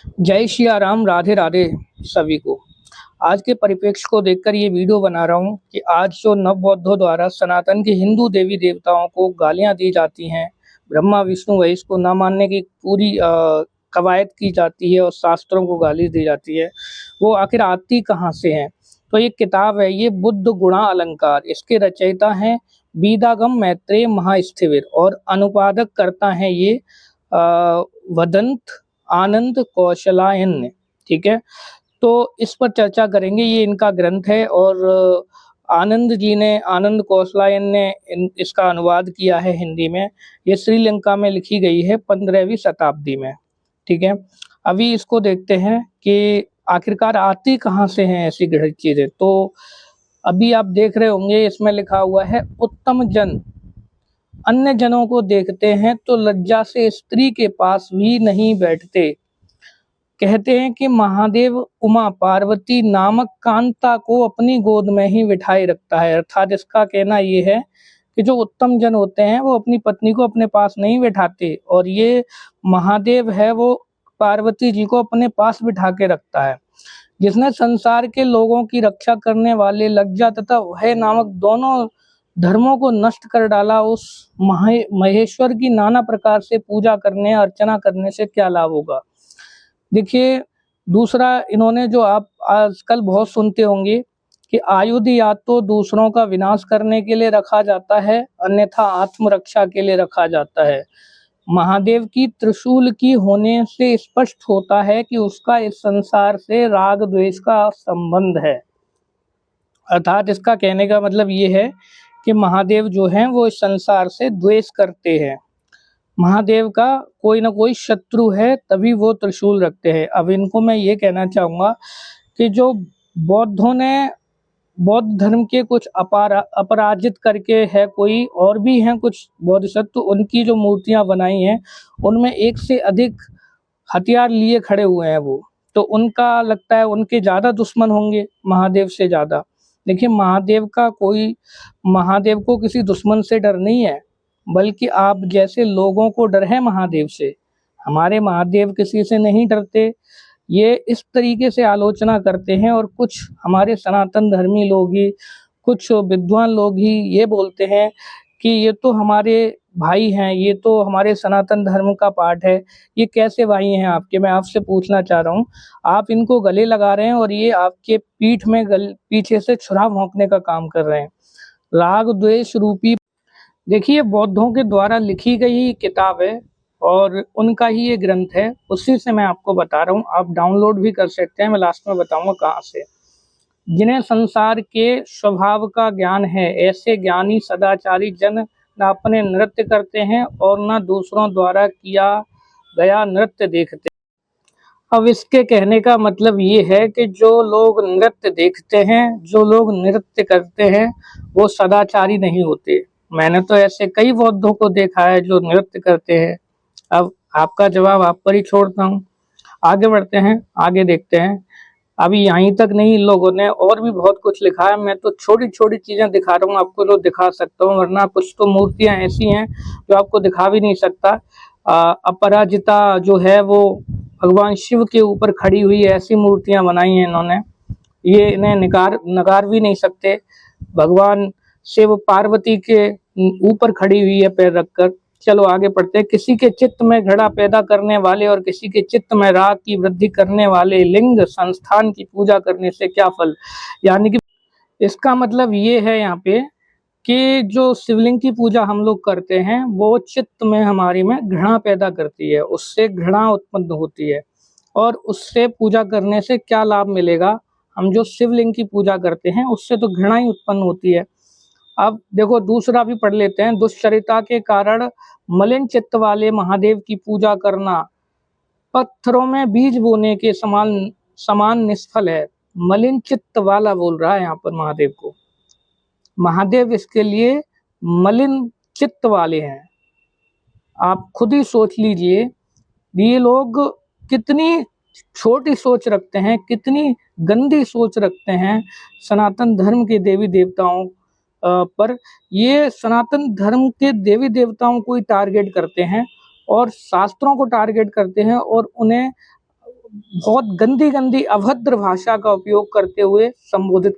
जय सिया राम, राधे राधे सभी को। आज के परिप्रेक्ष्य को देखकर ये वीडियो बना रहा हूँ कि आज जो नवबौद्धों द्वारा सनातन के हिंदू देवी देवताओं को गालियाँ दी जाती हैं, ब्रह्मा विष्णु महेश को ना मानने की पूरी कवायद की जाती है और शास्त्रों को गाली दी जाती है, वो आखिर आती कहाँ से हैं। तो ये किताब है, ये बुद्ध गुणा अलंकार, इसके रचयिता हैं बीदागम मैत्रेय महास्थविर और अनुवादक करता है ये वदंत आनंद कौशलायन। ठीक है, तो इस पर चर्चा करेंगे। ये इनका ग्रंथ है और आनंद कौशलायन ने इसका अनुवाद किया है हिंदी में। ये श्रीलंका में लिखी गई है 15वीं शताब्दी में। ठीक है, अभी इसको देखते हैं कि आखिरकार आती कहाँ से हैं ऐसी घृणित चीजें। तो अभी आप देख रहे होंगे, इसमें लिखा हुआ है उत्तम जन अन्य जनों को देखते हैं तो लज्जा से स्त्री के पास भी नहीं बैठते। कहते हैं कि महादेव उमा पार्वती नामक कांता को अपनी गोद में ही बिठाए रखता है। अर्थात इसका कहना ये है कि जो उत्तम जन होते हैं वो अपनी पत्नी को अपने पास नहीं बिठाते, और ये महादेव है वो पार्वती जी को अपने पास बिठा के रखता है। जिसने संसार के लोगों की रक्षा करने वाले लज्जा तथा भय नामक दोनों धर्मों को नष्ट कर डाला, उस महेश्वर की नाना प्रकार से पूजा करने अर्चना करने से क्या लाभ होगा। देखिए, दूसरा इन्होंने जो आप आजकल बहुत सुनते होंगे कि आयुध या तो दूसरों का विनाश करने के लिए रखा जाता है, अन्यथा आत्मरक्षा के लिए रखा जाता है। महादेव की त्रिशूल की होने से स्पष्ट होता है कि उसका इस संसार से राग द्वेष का संबंध है। अर्थात इसका कहने का मतलब ये है कि महादेव जो हैं वो इस संसार से द्वेष करते हैं। महादेव का कोई ना कोई शत्रु है, तभी वो त्रिशूल रखते हैं। अब इनको मैं ये कहना चाहूँगा कि जो बौद्धों ने बौद्ध धर्म के कुछ अपराजित करके है, कोई और भी हैं कुछ बोधिसत्व, उनकी जो मूर्तियां बनाई हैं उनमें एक से अधिक हथियार लिए खड़े हुए हैं वो, तो उनका लगता है उनके ज़्यादा दुश्मन होंगे महादेव से ज़्यादा। देखिए, महादेव को किसी दुश्मन से डर नहीं है, बल्कि आप जैसे लोगों को डर है महादेव से। हमारे महादेव किसी से नहीं डरते। ये इस तरीके से आलोचना करते हैं, और कुछ हमारे सनातन धर्मी लोग ही, कुछ विद्वान लोग ही ये बोलते हैं कि ये तो हमारे भाई हैं, ये तो हमारे सनातन धर्म का पार्ट है। ये कैसे भाई हैं आपके? मैं आपसे पूछना चाह रहा हूँ। आप इनको गले लगा रहे हैं और ये आपके पीठ में पीछे से छुरा भोंकने का काम कर रहे हैं। राग द्वेष रूपी, देखिए, बौद्धों के द्वारा लिखी गई किताब है और उनका ही ये ग्रंथ है, उसी से मैं आपको बता रहा हूँ। आप डाउनलोड भी कर सकते हैं, मैं लास्ट में बताऊंगा कहाँ से। जिन्हें संसार के स्वभाव का ज्ञान है, ऐसे ज्ञानी सदाचारी जन न अपने नृत्य करते हैं और न दूसरों द्वारा किया गया नृत्य देखते। अब इसके कहने का मतलब ये है कि जो लोग नृत्य देखते हैं, जो लोग नृत्य करते हैं, वो सदाचारी नहीं होते। मैंने तो ऐसे कई बौद्धों को देखा है जो नृत्य करते हैं। अब आपका जवाब आप पर ही छोड़ता हूँ। आगे बढ़ते हैं, आगे देखते हैं। अभी यहीं तक नहीं, इन लोगों ने और भी बहुत कुछ लिखा है। मैं तो छोटी छोटी चीजें दिखा रहा हूँ आपको जो दिखा सकता हूँ, वरना कुछ तो मूर्तियां ऐसी हैं जो आपको दिखा भी नहीं सकता। अपराजिता जो है वो भगवान शिव के ऊपर खड़ी हुई ऐसी मूर्तियां बनाई हैं इन्होंने, ये इन्हें नकार भी नहीं सकते। भगवान शिव पार्वती के ऊपर खड़ी हुई है पैर रखकर। चलो आगे पढ़ते हैं। किसी के चित्त में घृणा पैदा करने वाले और किसी के चित्त में राग की वृद्धि करने वाले लिंग संस्थान की पूजा करने से क्या फल। यानी कि इसका मतलब ये है यहाँ पे कि जो शिवलिंग की पूजा हम लोग करते हैं वो चित्त में हमारी में घृणा पैदा करती है, उससे घृणा उत्पन्न होती है। और उससे पूजा करने से क्या लाभ मिलेगा? हम जो शिवलिंग की पूजा करते हैं उससे तो घृणा ही उत्पन्न होती है। अब देखो, दूसरा भी पढ़ लेते हैं। दुश्चरिता के कारण मलिन चित्त वाले महादेव की पूजा करना पत्थरों में बीज बोने के समान निष्फल है। मलिन चित्त वाला बोल रहा है यहाँ पर महादेव को। महादेव इसके लिए मलिन चित्त वाले हैं। आप खुद ही सोच लीजिए, ये लोग कितनी छोटी सोच रखते हैं, कितनी गंदी सोच रखते हैं सनातन धर्म के देवी देवताओं पर। ये सनातन धर्म के देवी देवताओं को ही टारगेट करते हैं और शास्त्रों को टारगेट करते हैं, और उन्हें बहुत गंदी गंदी अभद्र भाषा का उपयोग करते हुए संबोधित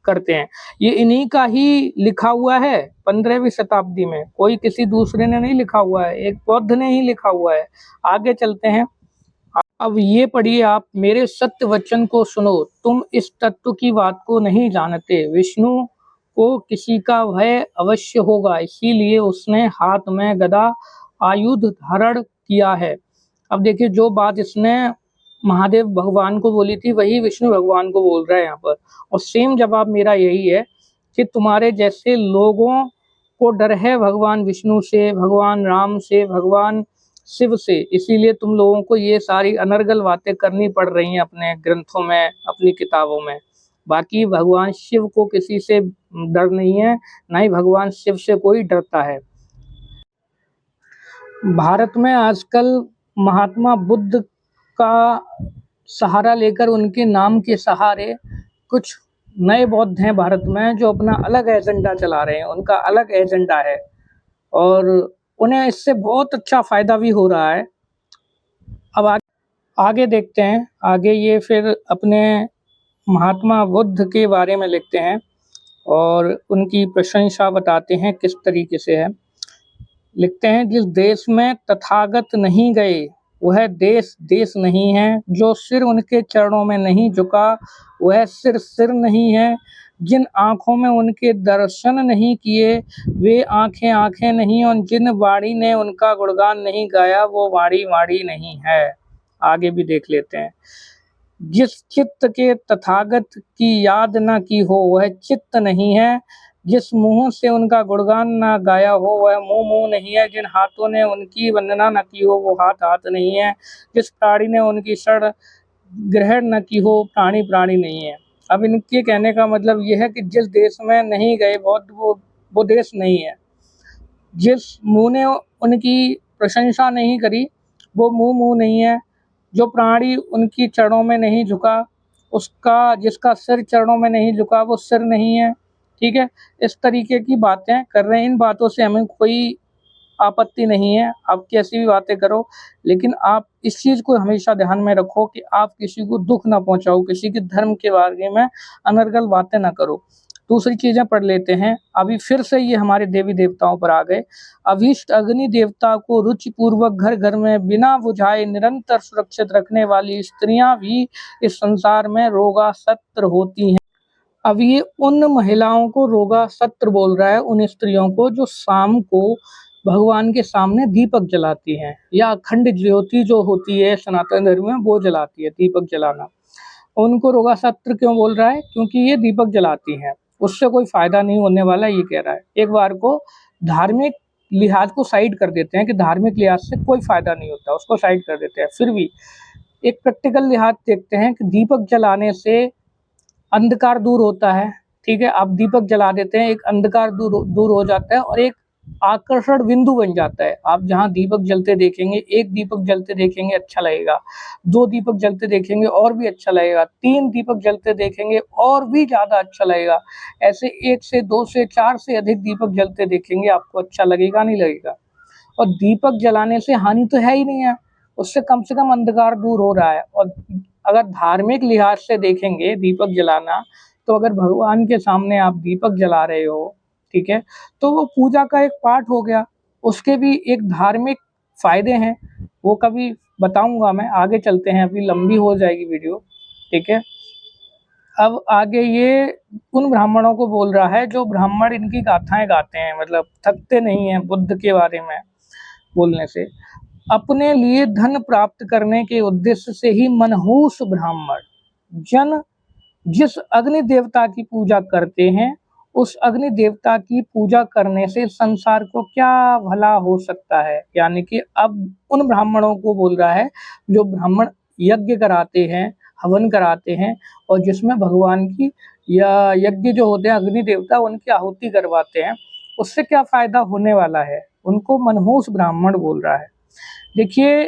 करते हैं। ये इन्हीं का ही लिखा हुआ है 15वीं शताब्दी में, कोई किसी दूसरे ने नहीं लिखा हुआ है, एक बौद्ध ने ही लिखा हुआ है। आगे चलते हैं। अब ये पढ़िए आप, मेरे सत्य वचन को सुनो, तुम इस तत्व की बात को नहीं जानते। विष्णु को किसी का भय अवश्य होगा, इसीलिए उसने हाथ में गदा आयुध धारण किया है। अब देखिए, जो बात इसने महादेव भगवान को बोली थी वही विष्णु भगवान को बोल रहा है यहाँ पर। और सेम जवाब मेरा यही है कि तुम्हारे जैसे लोगों को डर है भगवान विष्णु से, भगवान राम से, भगवान शिव से, इसीलिए तुम लोगों को ये सारी अनर्गल बातें करनी पड़ रही हैं अपने ग्रंथों में, अपनी किताबों में। बाकी भगवान शिव को किसी से डर नहीं है, ना ही भगवान शिव से कोई डरता है। भारत में आजकल महात्मा बुद्ध का सहारा लेकर, उनके नाम के सहारे कुछ नए बौद्ध हैं भारत में जो अपना अलग एजेंडा चला रहे हैं, उनका अलग एजेंडा है और उन्हें इससे बहुत अच्छा फायदा भी हो रहा है। अब आगे देखते हैं। आगे ये फिर अपने महात्मा बुद्ध के बारे में लिखते हैं और उनकी प्रशंसा बताते हैं किस तरीके से है। लिखते हैं, जिस देश में तथागत नहीं गए वह देश देश नहीं है, जो सिर उनके चरणों में नहीं झुका वह सिर सिर नहीं है, जिन आँखों में उनके दर्शन नहीं किए वे आँखें आँखें नहीं, और जिन वाणी ने उनका गुणगान नहीं गाया वो वाणी वाणी नहीं है। आगे भी देख लेते हैं। जिस चित्त के तथागत की याद न की हो वह चित्त नहीं है, जिस मुंह से उनका गुणगान न गाया हो वह मुंह नहीं है, जिन हाथों ने उनकी वंदना न की हो वो हाथ हाथ नहीं है, जिस प्राणी ने उनकी शरण ग्रहण न की हो प्राणी प्राणी नहीं है। अब इनके कहने का मतलब यह है कि जिस देश में नहीं गए बौद्ध वो देश नहीं है, जिस मुंह ने उनकी प्रशंसा नहीं करी वो मुंह नहीं है, जो प्राणी उनकी चरणों में नहीं झुका उसका, जिसका सिर चरणों में नहीं झुका वो सिर नहीं है। ठीक है, इस तरीके की बातें कर रहे हैं। इन बातों से हमें कोई आपत्ति नहीं है, आप कैसी भी बातें करो, लेकिन आप इस चीज़ को हमेशा ध्यान में रखो कि आप किसी को दुख ना पहुंचाओ, किसी के धर्म के बारे में अनर्गल बातें ना करो। दूसरी चीज़ें पढ़ लेते हैं। अभी फिर से ये हमारे देवी देवताओं पर आ गए। अभीष्ट अग्नि देवता को रुचि पूर्वक घर घर में बिना बुझाए निरंतर सुरक्षित रखने वाली स्त्रियां भी इस संसार में रोगासत्र होती हैं। अब ये उन महिलाओं को रोगासत्र बोल रहा है, उन स्त्रियों को जो शाम को भगवान के सामने दीपक जलाती हैं, या अखंड ज्योति जो होती है सनातन धर्म में वो जलाती है, दीपक जलाना। उनको रोगासत्र क्यों बोल रहा है? क्योंकि ये दीपक जलाती हैं, उससे कोई फायदा नहीं होने वाला, ये कह रहा है। एक बार को धार्मिक लिहाज को साइड कर देते हैं कि धार्मिक लिहाज से कोई फायदा नहीं होता, उसको साइड कर देते हैं। फिर भी एक प्रैक्टिकल लिहाज देखते हैं कि दीपक जलाने से अंधकार दूर होता है। ठीक है, आप दीपक जला देते हैं, एक अंधकार दूर हो जाता है और एक आकर्षण बिंदु बन जाता है। आप जहाँ दीपक जलते देखेंगे, एक दीपक जलते देखेंगे अच्छा लगेगा, 2 दीपक जलते देखेंगे और भी अच्छा लगेगा, 3 दीपक जलते देखेंगे और भी ज़्यादा अच्छा लगेगा। ऐसे 1 से 2 से 4 से अधिक दीपक जलते देखेंगे, आपको अच्छा लगेगा नहीं लगेगा। और दीपक जलाने से हानि तो है ही नहीं है, उससे कम से कम अंधकार दूर हो रहा है। और अगर धार्मिक लिहाज से देखेंगे दीपक जलाना, तो अगर भगवान के सामने आप दीपक जला रहे हो, ठीक है, तो वो पूजा का एक पार्ट हो गया, उसके भी एक धार्मिक फायदे हैं, वो कभी बताऊंगा मैं। आगे चलते हैं, अभी लंबी हो जाएगी वीडियो। ठीक है, अब आगे ये उन ब्राह्मणों को बोल रहा है जो ब्राह्मण इनकी गाथाएं गाते हैं, मतलब थकते नहीं हैं बुद्ध के बारे में बोलने से। अपने लिए धन प्राप्त करने के उद्देश्य से ही मनहूस ब्राह्मण जन जिस अग्नि देवता की पूजा करते हैं, उस अग्नि देवता की पूजा करने से संसार को क्या भला हो सकता है। यानी कि अब उन ब्राह्मणों को बोल रहा है जो ब्राह्मण यज्ञ कराते हैं, हवन कराते हैं, और जिसमें भगवान की या यज्ञ जो होते हैं अग्नि देवता उनकी आहुति करवाते हैं, उससे क्या फायदा होने वाला है, उनको मनहूस ब्राह्मण बोल रहा है। देखिए,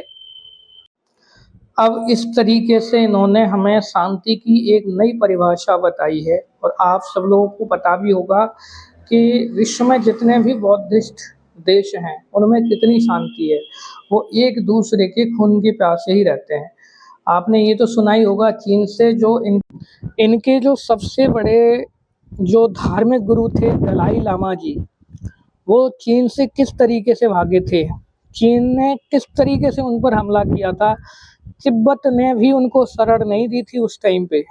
अब इस तरीके से इन्होंने हमें शांति की एक नई परिभाषा बताई है। और आप सब लोगों को पता भी होगा कि विश्व में जितने भी बौद्धिस्ट देश हैं उनमें कितनी शांति है, वो एक दूसरे के खून के प्यासे ही रहते हैं। आपने ये तो सुना ही होगा, चीन से जो इनके जो सबसे बड़े जो धार्मिक गुरु थे दलाई लामा जी, वो चीन से किस तरीके से भागे थे, चीन ने किस तरीके से उन पर हमला किया था। तिब्बत ने भी उनको शरण नहीं दी थी उस टाइम पे।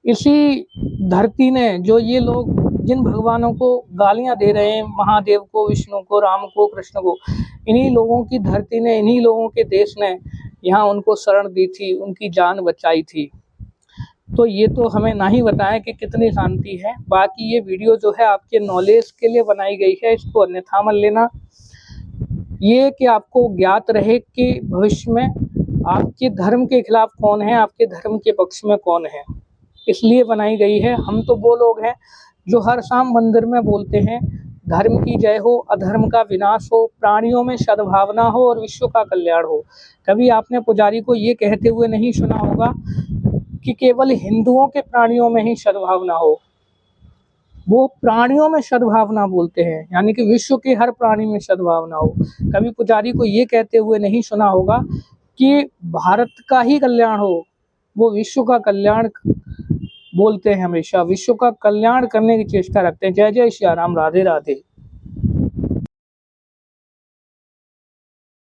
इसी धरती ने, जो ये लोग जिन भगवानों को गालियां दे रहे हैं, महादेव को, विष्णु को, राम को, कृष्ण को, इन्हीं लोगों की धरती ने, इन्हीं लोगों के देश ने यहाँ उनको शरण दी थी, उनकी जान बचाई थी। तो ये तो हमें ना ही बताएं कि कितनी शांति है। बाकी ये वीडियो जो है आपके नॉलेज के लिए बनाई गई है, इसको अन्यथा मत लेना। ये कि आपको ज्ञात रहे कि भविष्य में आपके धर्म के खिलाफ कौन है, आपके धर्म के पक्ष में कौन है, इसलिए बनाई गई है। हम तो वो लोग हैं जो हर शाम मंदिर में बोलते हैं, धर्म की जय हो, अधर्म का विनाश हो, प्राणियों में सद्भावना हो और विश्व का कल्याण हो। कभी आपने पुजारी को ये कहते हुए नहीं सुना होगा कि केवल हिंदुओं के प्राणियों में ही सद्भावना हो। वो प्राणियों में सद्भावना बोलते हैं, यानी कि विश्व के हर प्राणी में सद्भावना हो। कभी पुजारी को ये कहते हुए नहीं सुना होगा कि भारत का ही कल्याण हो। वो विश्व का कल्याण बोलते हैं, हमेशा विश्व का कल्याण करने की चेष्टा रखते हैं। जय जय श्री राम, राधे राधे।